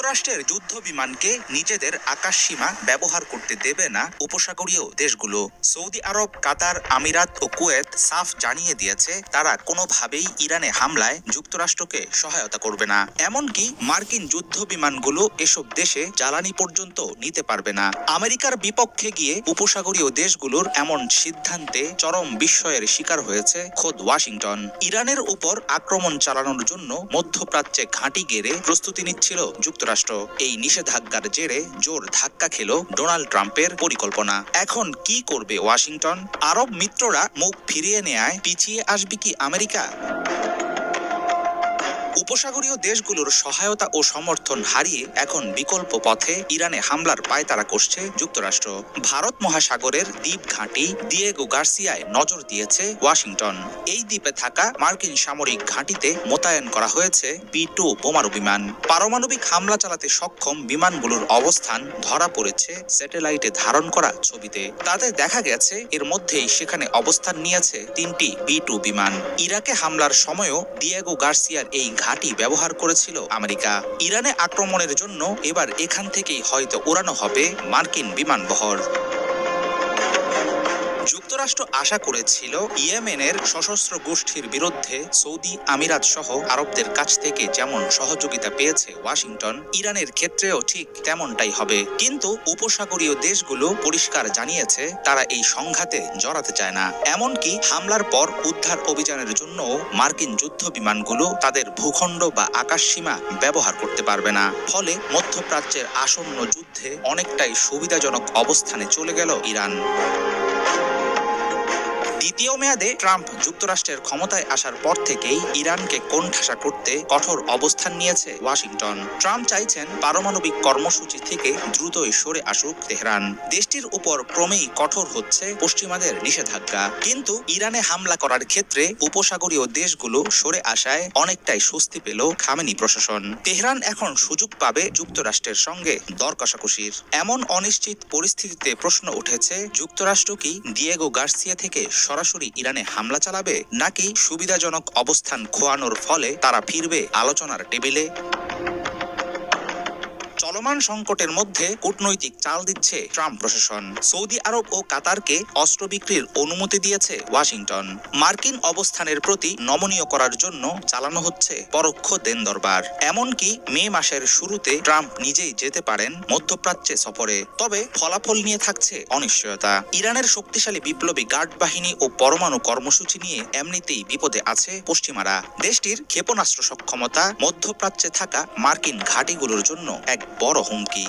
যুক্তরাষ্ট্রের যুদ্ধ বিমানকে নিজেদের আকাশ সীমা ব্যবহার করতে দেবে না উপসাগরীয় দেশগুলো। সৌদি আরব, কাতার, আমিরাত ও কুয়েত সাফ জানিয়ে দিয়েছে তারা কোনোভাবেই ইরানে হামলায় যুক্তরাষ্ট্রকে সহায়তা করবে না। এমনকি মার্কিন যুদ্ধ বিমানগুলো এসব দেশে জ্বালানি পর্যন্ত নিতে পারবে না। আমেরিকার বিপক্ষে গিয়ে উপসাগরীয় দেশগুলোর এমন সিদ্ধান্তে চরম বিস্ময়ের শিকার হয়েছে খোদ ওয়াশিংটন। ইরানের উপর আক্রমণ চালানোর জন্য মধ্যপ্রাচ্যে ঘাঁটি গেড়ে প্রস্তুতি নিচ্ছিল যুক্তরাষ্ট্র। এই নিষেধাজ্ঞার জেরে জোর ধাক্কা খেল ডোনাল্ড ট্রাম্পের পরিকল্পনা। এখন কি করবে ওয়াশিংটন? আরব মিত্ররা মুখ ফিরিয়ে নেয়ায় পিছিয়ে আসবে কি আমেরিকা? উপসাগরীয় দেশগুলোর সহায়তা ও সমর্থন হারিয়ে এখন বিকল্প পথে ইরানে হামলার পায়তারা করছে যুক্তরাষ্ট্র। ভারত মহাসাগরের দ্বীপ ঘাঁটি দিয়েগো গার্সিয়ায় নজর দিয়েছে ওয়াশিংটন। এই দ্বীপে থাকা মার্কিন সামরিক ঘাঁটিতে মোতায়েন করা হয়েছে B-2 বোমারু বিমান। পারমাণবিক হামলা চালাতে সক্ষম বিমানগুলোর অবস্থান ধরা পড়েছে স্যাটেলাইটে ধারণ করা ছবিতে। তাতে দেখা গেছে এর মধ্যেই সেখানে অবস্থান নিয়েছে 3টি B-2 বিমান। ইরাকে হামলার সময়ও দিয়েগো গার্সিয়ার এই ঘাঁটি ব্যবহার করেছিল আমেরিকা। ইরানে আক্রমণের জন্য এবার এখান থেকেই হয়তো উড়ানো হবে মার্কিন বিমানবহর। যুক্তরাষ্ট্র আশা করেছিল ইয়েমেনের সশস্ত্র গোষ্ঠীর বিরুদ্ধে সৌদি আমিরাত সহ আরবদের কাছ থেকে যেমন সহযোগিতা পেয়েছে ওয়াশিংটন, ইরানের ক্ষেত্রেও ঠিক তেমনটাই হবে। কিন্তু উপসাগরীয় দেশগুলো পরিষ্কার জানিয়েছে তারা এই সংঘাতে জড়াতে চায় না। এমনকি হামলার পর উদ্ধার অভিযানের জন্য মার্কিন যুদ্ধ বিমানগুলো তাদের ভূখণ্ড বা আকাশ সীমা ব্যবহার করতে পারবে না। ফলে মধ্যপ্রাচ্যের আসন্ন যুদ্ধে অনেকটাই সুবিধাজনক অবস্থানে চলে গেল ইরান। দ্বিতীয় মেয়াদে ট্রাম্প যুক্তরাষ্ট্রের ক্ষমতায় আসার পর থেকেই ইরানকে কোণঠাসা করতে কঠোর অবস্থান নিয়েছে ওয়াশিংটন। ট্রাম্প চাইছেন পারমাণবিক কর্মসূচি থেকে দ্রুতই সরে আসুক তেহরান। দেশটির উপর ক্রমেই কঠোর হচ্ছে পশ্চিমাদের নিষেধাজ্ঞা। কিন্তু ইরানে হামলা করার ক্ষেত্রে উপসাগরীয় দেশগুলো সরে আসায় অনেকটাই স্বস্তি পেল খামেনি প্রশাসন। তেহরান এখন সুযোগ পাবে যুক্তরাষ্ট্রের সঙ্গে দর কষাকষির। এমন অনিশ্চিত পরিস্থিতিতে প্রশ্ন উঠেছে, যুক্তরাষ্ট্র কি দিয়েগো গার্সিয়া থেকে সরাসরি ইরানে হামলা চালাবে, নাকি সুবিধাজনক অবস্থান খোয়ানোর ফলে তারা ফিরবে আলোচনার টেবিলে? চলমান সংকটের মধ্যে কূটনৈতিক চাল দিচ্ছে ট্রাম্প প্রশাসন। সৌদি আরব ও কাতারকে অস্ত্র বিক্রির অনুমতি দিয়েছে ওয়াশিংটন। মার্কিন অবস্থানের প্রতি নমনীয় করার জন্য চালানো হচ্ছে পরোক্ষ দেন দরবার। এমনকি মে মাসের শুরুতে ট্রাম্প নিজেই যেতে পারেন মধ্যপ্রাচ্যে সফরে। তবে ফলাফল নিয়ে থাকছে অনিশ্চয়তা। ইরানের শক্তিশালী বিপ্লবী গার্ড বাহিনী ও পরমাণু কর্মসূচি নিয়ে এমনিতেই বিপদে আছে পশ্চিমারা। দেশটির ক্ষেপণাস্ত্র সক্ষমতা মধ্যপ্রাচ্যে থাকা মার্কিন ঘাঁটিগুলোর জন্য এক বড় হুমকি।